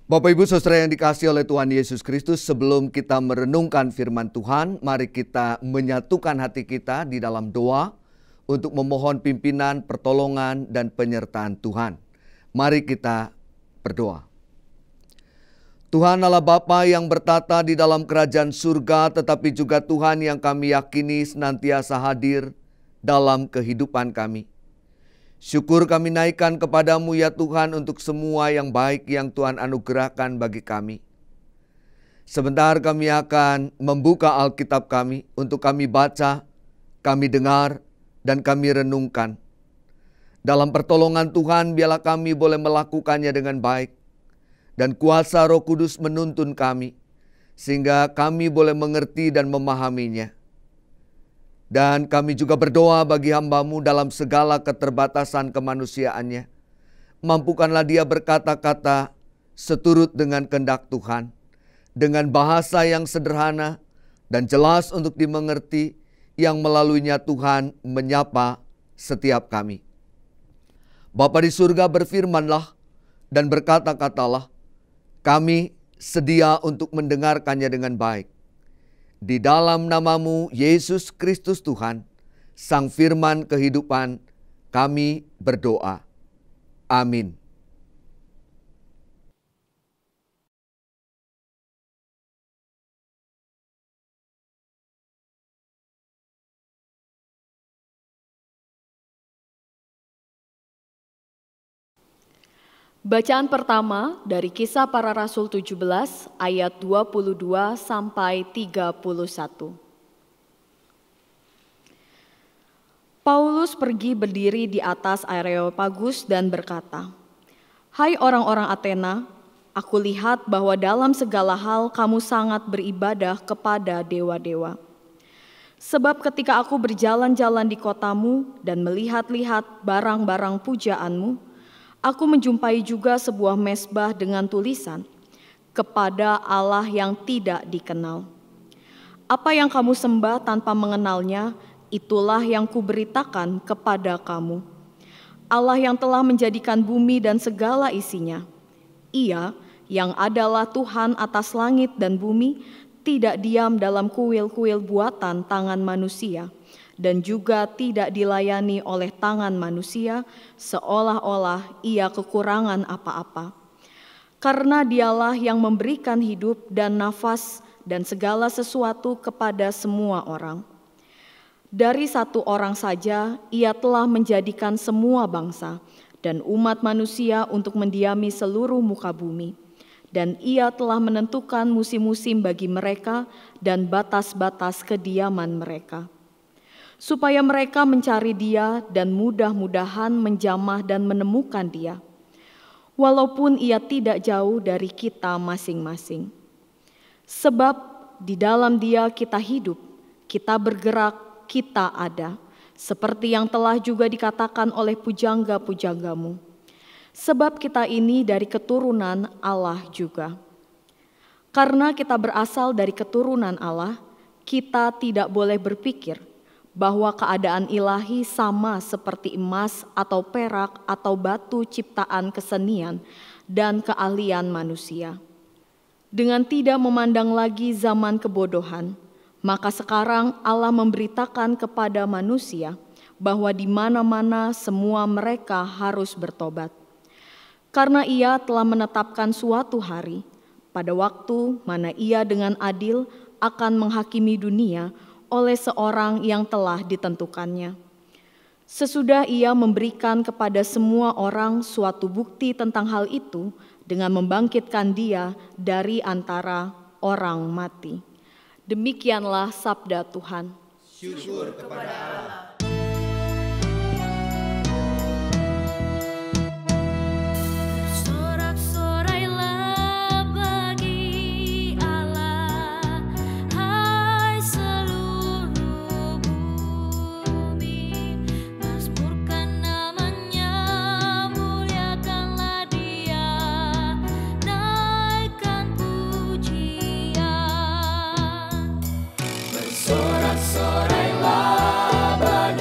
Bapak Ibu Saudara yang dikasihi oleh Tuhan Yesus Kristus, sebelum kita merenungkan firman Tuhan, mari kita menyatukan hati kita di dalam doa untuk memohon pimpinan, pertolongan, dan penyertaan Tuhan. Mari kita berdoa. Tuhan Allah Bapa yang bertata di dalam kerajaan surga, tetapi juga Tuhan yang kami yakini senantiasa hadir dalam kehidupan kami. Syukur kami naikkan kepadamu ya Tuhan untuk semua yang baik yang Tuhan anugerahkan bagi kami. Sebentar kami akan membuka Alkitab kami untuk kami baca, kami dengar, dan kami renungkan. Dalam pertolongan Tuhan biarlah kami boleh melakukannya dengan baik. Dan kuasa Roh Kudus menuntun kami, sehingga kami boleh mengerti dan memahaminya. Dan kami juga berdoa bagi hamba-Mu dalam segala keterbatasan kemanusiaannya. Mampukanlah dia berkata-kata seturut dengan kehendak Tuhan, dengan bahasa yang sederhana dan jelas untuk dimengerti, yang melaluinya Tuhan menyapa setiap kami. Bapa di surga, berfirmanlah dan berkata-katalah, kami sedia untuk mendengarkannya dengan baik. Di dalam nama-Mu, Yesus Kristus Tuhan, Sang Firman kehidupan, kami berdoa. Amin. Bacaan pertama dari Kisah Para Rasul 17 ayat 22 sampai 31. Paulus pergi berdiri di atas Areopagus dan berkata, "Hai orang-orang Athena, aku lihat bahwa dalam segala hal kamu sangat beribadah kepada dewa-dewa. Sebab ketika aku berjalan-jalan di kotamu dan melihat-lihat barang-barang pujaanmu, aku menjumpai juga sebuah mezbah dengan tulisan, kepada Allah yang tidak dikenal. Apa yang kamu sembah tanpa mengenalnya, itulah yang kuberitakan kepada kamu. Allah yang telah menjadikan bumi dan segala isinya. Ia yang adalah Tuhan atas langit dan bumi, tidak diam dalam kuil-kuil buatan tangan manusia, dan juga tidak dilayani oleh tangan manusia seolah-olah ia kekurangan apa-apa. Karena dialah yang memberikan hidup dan nafas dan segala sesuatu kepada semua orang. Dari satu orang saja ia telah menjadikan semua bangsa dan umat manusia untuk mendiami seluruh muka bumi. Dan ia telah menentukan musim-musim bagi mereka dan batas-batas kediaman mereka, supaya mereka mencari Dia dan mudah-mudahan menjamah dan menemukan Dia, walaupun Ia tidak jauh dari kita masing-masing. Sebab di dalam Dia kita hidup, kita bergerak, kita ada, seperti yang telah juga dikatakan oleh pujangga-pujanggamu. Sebab kita ini dari keturunan Allah juga. Karena kita berasal dari keturunan Allah, kita tidak boleh berpikir bahwa keadaan ilahi sama seperti emas atau perak atau batu ciptaan kesenian dan keahlian manusia. Dengan tidak memandang lagi zaman kebodohan, maka sekarang Allah memberitakan kepada manusia bahwa di mana-mana semua mereka harus bertobat. Karena Ia telah menetapkan suatu hari, pada waktu mana Ia dengan adil akan menghakimi dunia oleh seorang yang telah ditentukannya. Sesudah Ia memberikan kepada semua orang suatu bukti tentang hal itu dengan membangkitkan Dia dari antara orang mati. Demikianlah sabda Tuhan. Syukur kepada Allah. Sorak-sorailah bagi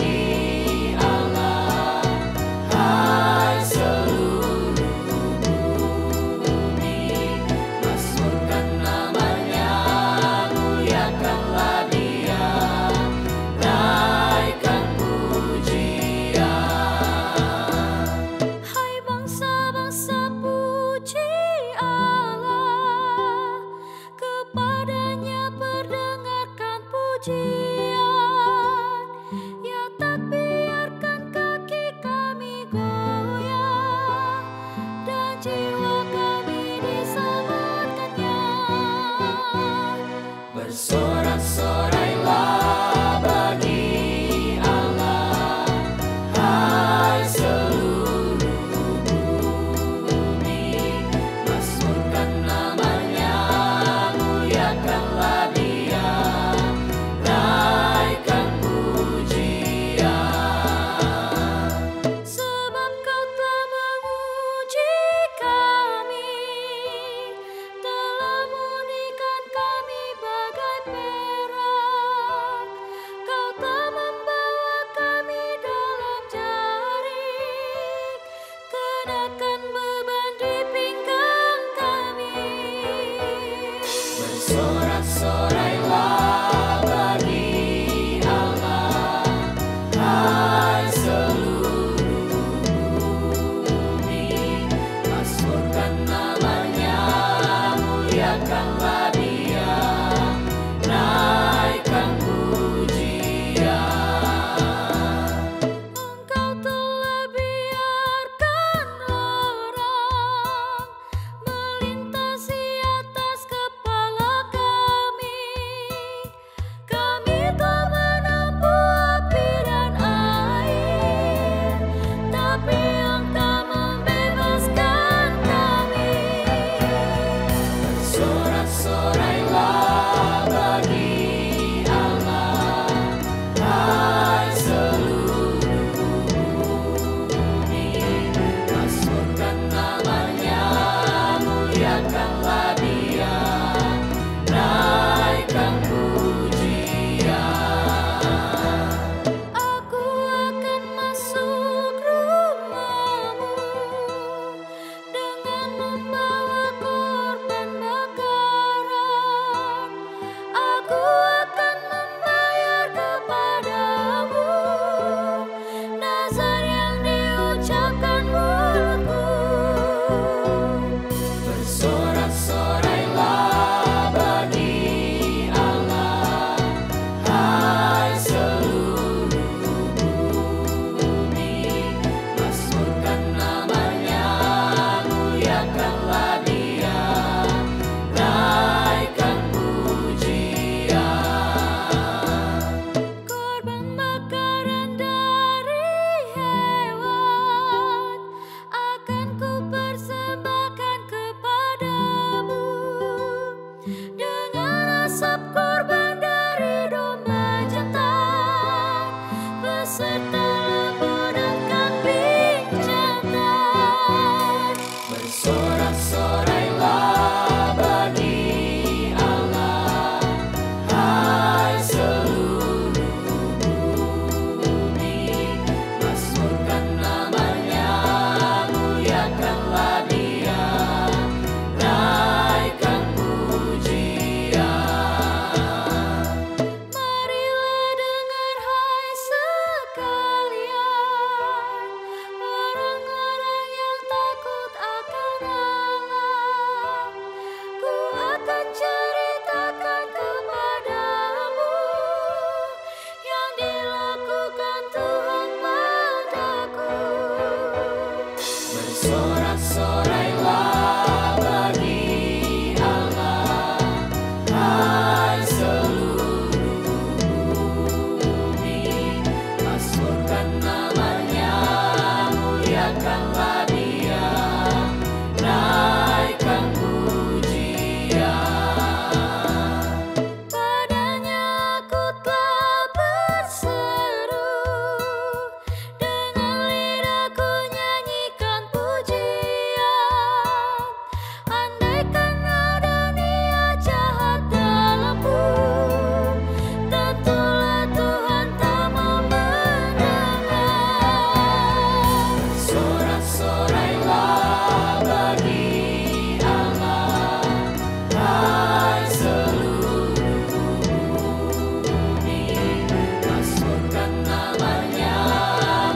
Sorak-sorailah bagi Allah, hai seluruh bumi. Mazmurkan namanya, muliakanlah Dia, naikkan pujian. Padanya aku telah berseru, dengan lidahku nyanyikan pujian. Andaikan ada niat jahat dalamku, tentulah Tuhan tak mau mendengar. Sorak-sorailah bagi Allah, hai seluruh bumi. Mazmurkan namanya,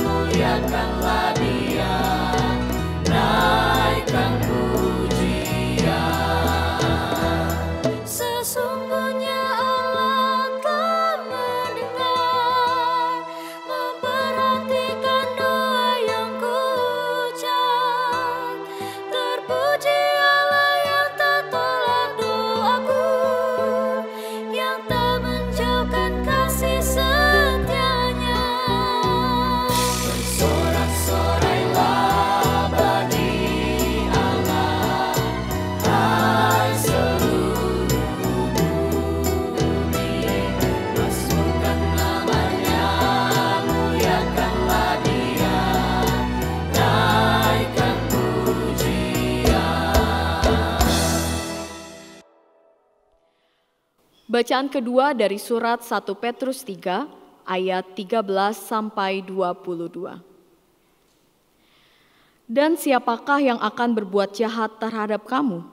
muliakanlah Dia, naikkan pujian. Sesungguhnya Allah telah mendengar, memperhatikan doa yang kuucap. Terpuji Allah yang tak tolak doaku, yang tak menjauhkan kasih setianya. Bersorak-sorailah bagi Allah, hai seluruh bumi. Mazmurkan namanya, muliakanlah Dia, naikkan pujian. Bacaan kedua dari surat 1 Petrus 3 ayat 13 sampai 22. Dan siapakah yang akan berbuat jahat terhadap kamu,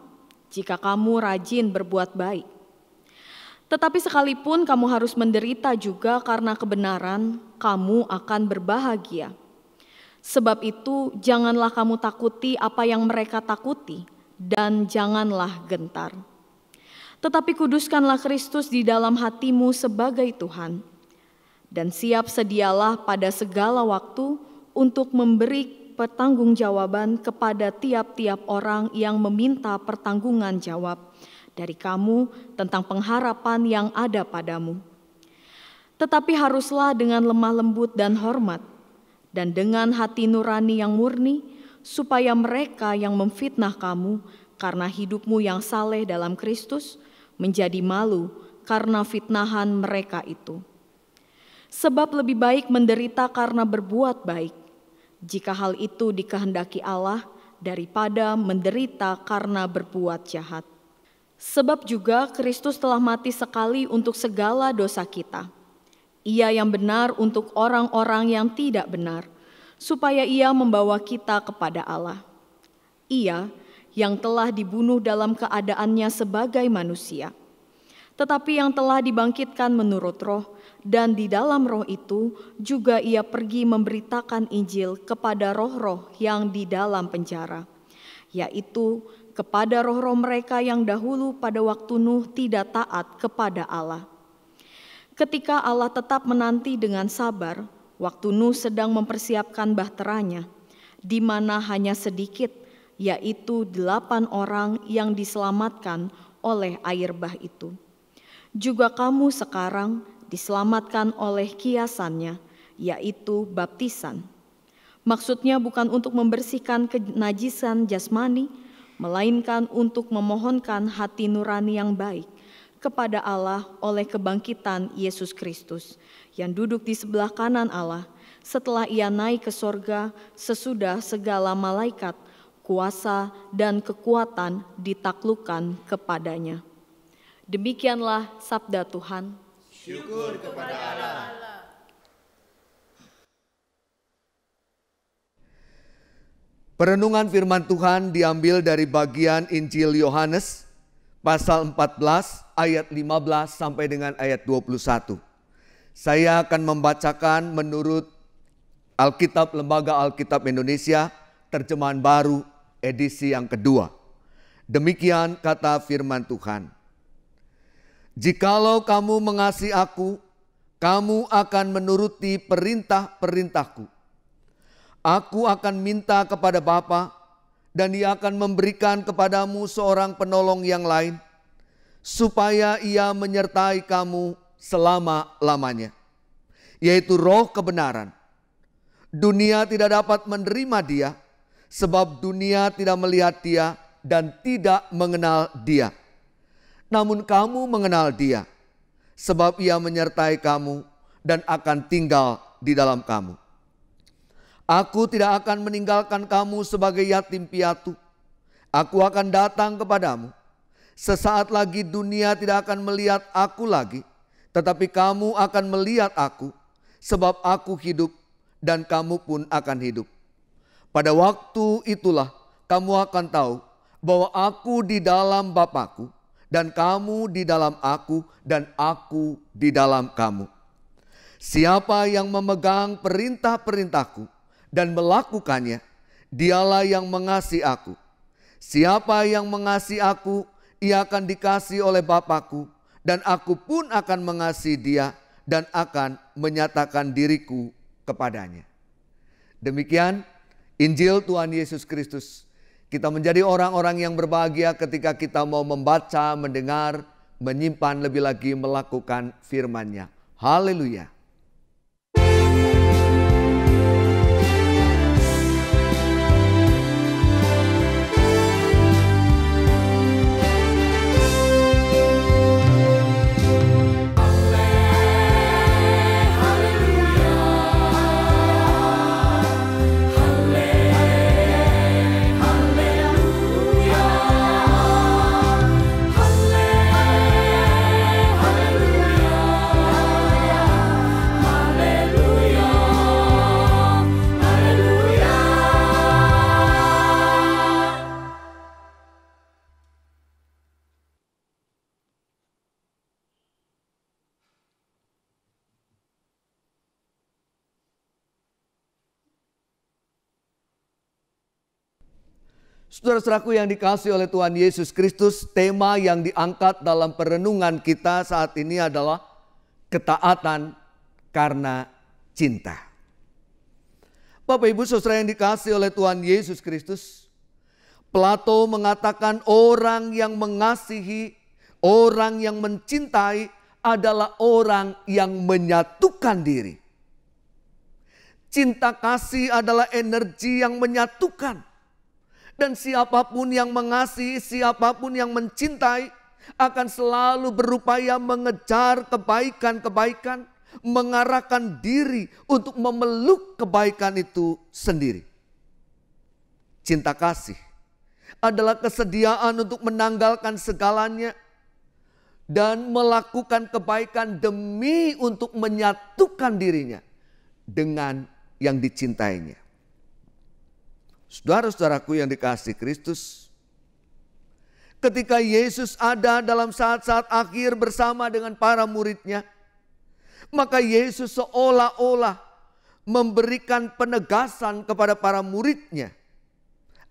jika kamu rajin berbuat baik? Tetapi sekalipun kamu harus menderita juga karena kebenaran, kamu akan berbahagia. Sebab itu janganlah kamu takuti apa yang mereka takuti, dan janganlah gentar. Tetapi kuduskanlah Kristus di dalam hatimu sebagai Tuhan, dan siap sedialah pada segala waktu untuk memberi pertanggungjawaban kepada tiap-tiap orang yang meminta pertanggungan jawab dari kamu tentang pengharapan yang ada padamu. Tetapi haruslah dengan lemah lembut dan hormat, dan dengan hati nurani yang murni, supaya mereka yang memfitnah kamu karena hidupmu yang saleh dalam Kristus menjadi malu karena fitnahan mereka itu. Sebab lebih baik menderita karena berbuat baik, jika hal itu dikehendaki Allah, daripada menderita karena berbuat jahat. Sebab juga Kristus telah mati sekali untuk segala dosa kita. Ia yang benar untuk orang-orang yang tidak benar, supaya Ia membawa kita kepada Allah. Ia yang telah dibunuh dalam keadaannya sebagai manusia, tetapi yang telah dibangkitkan menurut roh, dan di dalam roh itu juga Ia pergi memberitakan Injil kepada roh-roh yang di dalam penjara, yaitu kepada roh-roh mereka yang dahulu pada waktu Nuh tidak taat kepada Allah. Ketika Allah tetap menanti dengan sabar, waktu Nuh sedang mempersiapkan bahteranya, di mana hanya sedikit, yaitu 8 orang yang diselamatkan oleh air bah itu. Juga kamu sekarang diselamatkan oleh kiasannya, yaitu baptisan. Maksudnya bukan untuk membersihkan kenajisan jasmani, melainkan untuk memohonkan hati nurani yang baik kepada Allah oleh kebangkitan Yesus Kristus, yang duduk di sebelah kanan Allah, setelah Ia naik ke sorga sesudah segala malaikat, kuasa dan kekuatan ditaklukkan kepadanya. Demikianlah sabda Tuhan. Syukur kepada Allah. Perenungan firman Tuhan diambil dari bagian Injil Yohanes pasal 14 ayat 15 sampai dengan ayat 21. Saya akan membacakan menurut Alkitab Lembaga Alkitab Indonesia terjemahan baru edisi yang kedua. Demikian kata firman Tuhan. Jikalau kamu mengasihi aku, kamu akan menuruti perintah-perintahku. Aku akan minta kepada Bapa, dan Ia akan memberikan kepadamu seorang penolong yang lain, supaya Ia menyertai kamu selama-lamanya, yaitu Roh kebenaran. Dunia tidak dapat menerima Dia, sebab dunia tidak melihat Dia dan tidak mengenal Dia. Namun kamu mengenal Dia, sebab Ia menyertai kamu dan akan tinggal di dalam kamu. Aku tidak akan meninggalkan kamu sebagai yatim piatu. Aku akan datang kepadamu. Sesaat lagi dunia tidak akan melihat aku lagi, tetapi kamu akan melihat aku, sebab aku hidup dan kamu pun akan hidup. Pada waktu itulah kamu akan tahu bahwa aku di dalam Bapa-Ku, dan kamu di dalam aku, dan aku di dalam kamu. Siapa yang memegang perintah-perintahku dan melakukannya, dialah yang mengasihi aku. Siapa yang mengasihi aku, ia akan dikasihi oleh Bapa-Ku, dan aku pun akan mengasihi dia dan akan menyatakan diriku kepadanya. Demikian Injil Tuhan Yesus Kristus. Kita menjadi orang-orang yang berbahagia ketika kita mau membaca, mendengar, menyimpan, lebih lagi melakukan firman-Nya. Haleluya. Saudara-saudaraku yang dikasihi oleh Tuhan Yesus Kristus, tema yang diangkat dalam perenungan kita saat ini adalah ketaatan karena cinta. Bapak Ibu Saudara yang dikasihi oleh Tuhan Yesus Kristus, Plato mengatakan orang yang mengasihi, orang yang mencintai adalah orang yang menyatukan diri. Cinta kasih adalah energi yang menyatukan. Dan siapapun yang mengasihi, siapapun yang mencintai akan selalu berupaya mengejar kebaikan-kebaikan, mengarahkan diri untuk memeluk kebaikan itu sendiri. Cinta kasih adalah kesediaan untuk menanggalkan segalanya dan melakukan kebaikan demi untuk menyatukan dirinya dengan yang dicintainya. Saudara-saudaraku yang dikasihi Kristus, ketika Yesus ada dalam saat-saat akhir bersama dengan para murid-Nya, maka Yesus seolah-olah memberikan penegasan kepada para murid-Nya.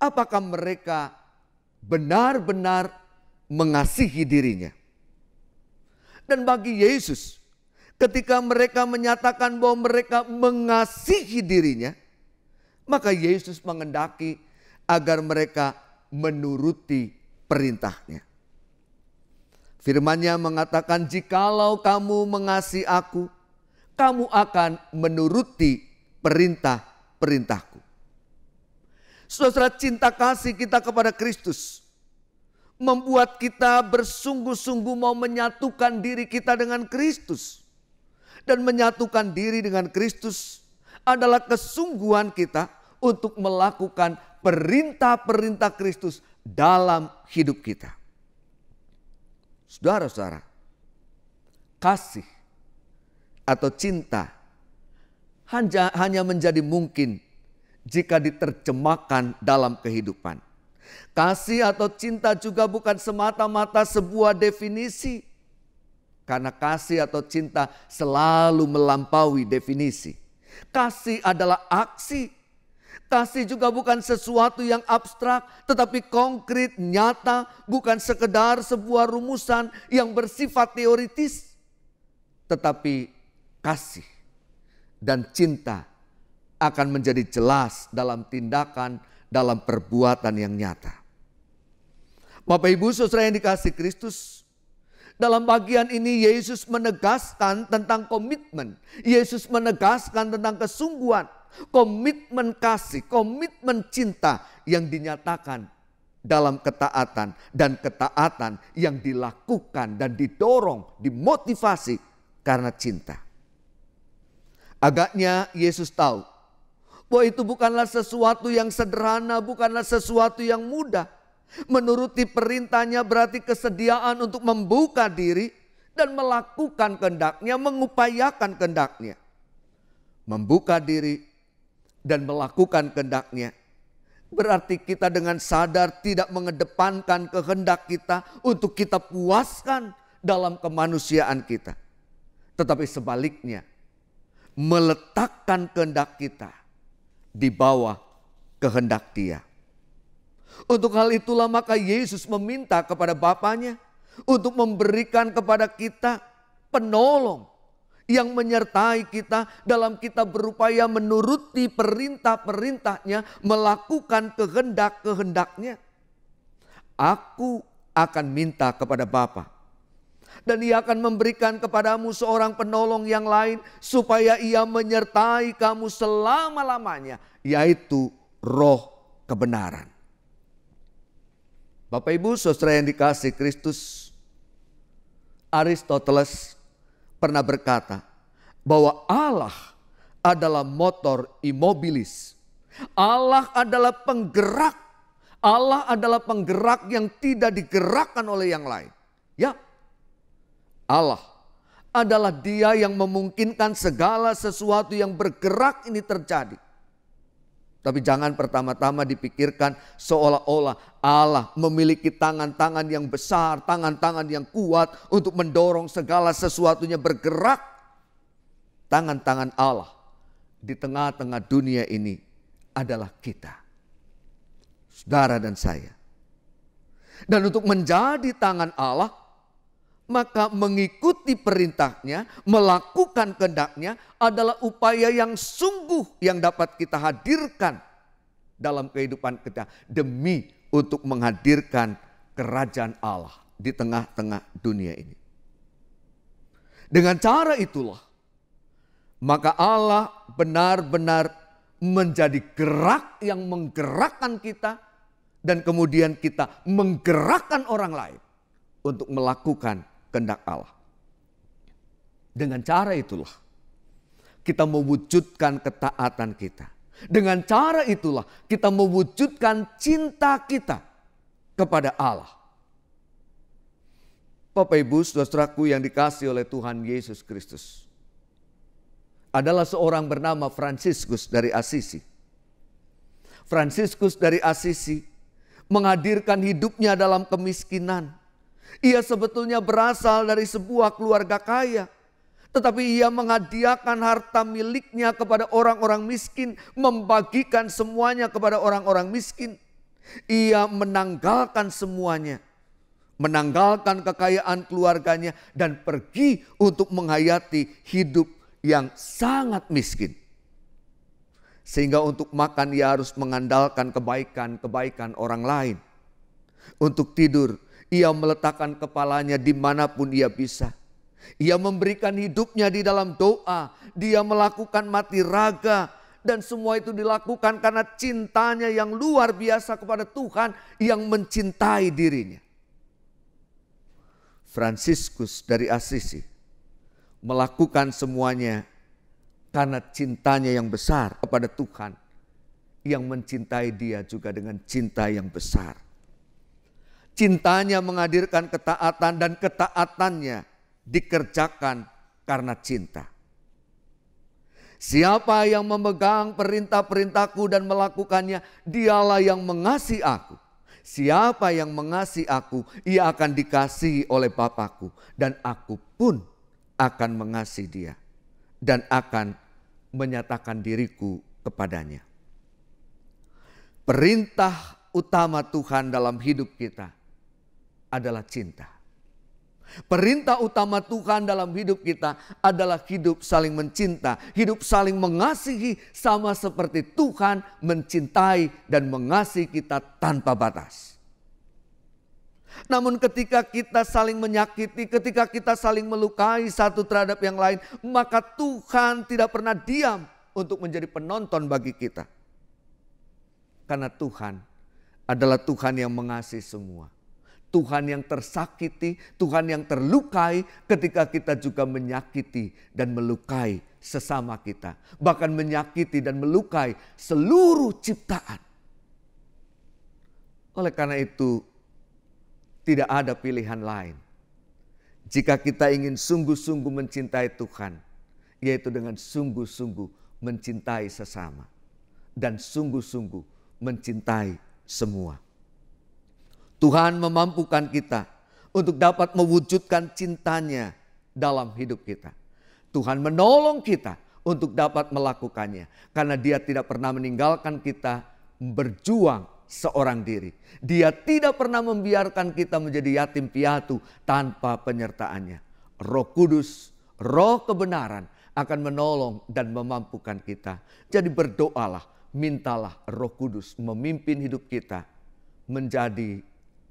Apakah mereka benar-benar mengasihi dirinya? Dan bagi Yesus, ketika mereka menyatakan bahwa mereka mengasihi dirinya, maka Yesus mengendaki agar mereka menuruti perintah-Nya. Firman-Nya mengatakan, jikalau kamu mengasihi aku, kamu akan menuruti perintah-perintahku. Saudara, cinta kasih kita kepada Kristus membuat kita bersungguh-sungguh mau menyatukan diri kita dengan Kristus. Dan menyatukan diri dengan Kristus adalah kesungguhan kita untuk melakukan perintah-perintah Kristus dalam hidup kita. Saudara-saudara, kasih atau cinta hanya menjadi mungkin jika diterjemahkan dalam kehidupan. Kasih atau cinta juga bukan semata-mata sebuah definisi, karena kasih atau cinta selalu melampaui definisi. Kasih adalah aksi. Kasih juga bukan sesuatu yang abstrak, tetapi konkret, nyata, bukan sekedar sebuah rumusan yang bersifat teoritis. Tetapi kasih dan cinta akan menjadi jelas dalam tindakan, dalam perbuatan yang nyata. Bapak Ibu Saudara yang dikasihi Kristus, dalam bagian ini Yesus menegaskan tentang komitmen. Yesus menegaskan tentang kesungguhan, komitmen kasih, komitmen cinta yang dinyatakan dalam ketaatan, dan ketaatan yang dilakukan dan didorong, dimotivasi karena cinta. Agaknya Yesus tahu bahwa itu bukanlah sesuatu yang sederhana, bukanlah sesuatu yang mudah. Menuruti perintahnya berarti kesediaan untuk membuka diri dan melakukan kehendaknya, mengupayakan kehendaknya. Membuka diri dan melakukan kehendaknya berarti kita dengan sadar tidak mengedepankan kehendak kita untuk kita puaskan dalam kemanusiaan kita. Tetapi sebaliknya, meletakkan kehendak kita di bawah kehendak Dia. Untuk hal itulah maka Yesus meminta kepada Bapanya untuk memberikan kepada kita penolong yang menyertai kita dalam kita berupaya menuruti perintah-perintahnya, melakukan kehendak-kehendaknya. Aku akan minta kepada Bapa, dan Ia akan memberikan kepadamu seorang penolong yang lain supaya Ia menyertai kamu selama-lamanya, yaitu Roh kebenaran. Bapak Ibu Saudara yang dikasihi Kristus, Aristoteles pernah berkata bahwa Allah adalah motor immobilis. Allah adalah penggerak. Allah adalah penggerak yang tidak digerakkan oleh yang lain. Ya, Allah adalah Dia yang memungkinkan segala sesuatu yang bergerak ini terjadi. Tapi jangan pertama-tama dipikirkan seolah-olah Allah memiliki tangan-tangan yang besar, tangan-tangan yang kuat untuk mendorong segala sesuatunya bergerak. Tangan-tangan Allah di tengah-tengah dunia ini adalah kita, saudara dan saya. Dan untuk menjadi tangan Allah, maka mengikuti perintahnya, melakukan kehendaknya adalah upaya yang sungguh yang dapat kita hadirkan dalam kehidupan kita demi untuk menghadirkan kerajaan Allah di tengah-tengah dunia ini. Dengan cara itulah, maka Allah benar-benar menjadi gerak yang menggerakkan kita, dan kemudian kita menggerakkan orang lain untuk melakukan kehendak Allah. Dengan cara itulah kita mewujudkan ketaatan kita. Dengan cara itulah kita mewujudkan cinta kita kepada Allah. Bapak Ibu saudaraku yang dikasihi oleh Tuhan Yesus Kristus, adalah seorang bernama Fransiskus dari Assisi. Fransiskus dari Assisi menghadirkan hidupnya dalam kemiskinan. Ia sebetulnya berasal dari sebuah keluarga kaya, tetapi ia menghadiahkan harta miliknya kepada orang-orang miskin, membagikan semuanya kepada orang-orang miskin. Ia menanggalkan semuanya, menanggalkan kekayaan keluarganya dan pergi untuk menghayati hidup yang sangat miskin. Sehingga untuk makan ia harus mengandalkan kebaikan-kebaikan orang lain. Untuk tidur, ia meletakkan kepalanya dimanapun ia bisa. Ia memberikan hidupnya di dalam doa. Dia melakukan mati raga. Dan semua itu dilakukan karena cintanya yang luar biasa kepada Tuhan yang mencintai dirinya. Fransiskus dari Assisi melakukan semuanya karena cintanya yang besar kepada Tuhan yang mencintai dia juga dengan cinta yang besar. Cintanya menghadirkan ketaatan dan ketaatannya dikerjakan karena cinta. Siapa yang memegang perintah-perintahku dan melakukannya, dialah yang mengasihi aku. Siapa yang mengasihi aku, ia akan dikasihi oleh Bapa-Ku, dan aku pun akan mengasihi dia dan akan menyatakan diriku kepadanya. Perintah utama Tuhan dalam hidup kita adalah cinta. Perintah utama Tuhan dalam hidup kita adalah hidup saling mencinta, hidup saling mengasihi sama seperti Tuhan mencintai dan mengasihi kita tanpa batas. Namun ketika kita saling menyakiti, ketika kita saling melukai satu terhadap yang lain, maka Tuhan tidak pernah diam untuk menjadi penonton bagi kita. Karena Tuhan adalah Tuhan yang mengasihi semua. Tuhan yang tersakiti, Tuhan yang terlukai ketika kita juga menyakiti dan melukai sesama kita. Bahkan menyakiti dan melukai seluruh ciptaan. Oleh karena itu, tidak ada pilihan lain. Jika kita ingin sungguh-sungguh mencintai Tuhan, yaitu dengan sungguh-sungguh mencintai sesama. Dan sungguh-sungguh mencintai semua. Tuhan memampukan kita untuk dapat mewujudkan cintanya dalam hidup kita. Tuhan menolong kita untuk dapat melakukannya. Karena Dia tidak pernah meninggalkan kita berjuang seorang diri. Dia tidak pernah membiarkan kita menjadi yatim piatu tanpa penyertaannya. Roh Kudus, Roh kebenaran akan menolong dan memampukan kita. Jadi berdoalah, mintalah Roh Kudus memimpin hidup kita menjadi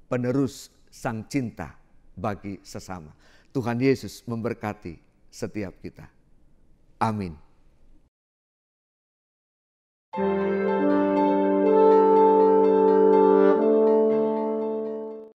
penerus sang cinta bagi sesama. Tuhan Yesus memberkati setiap kita. Amin.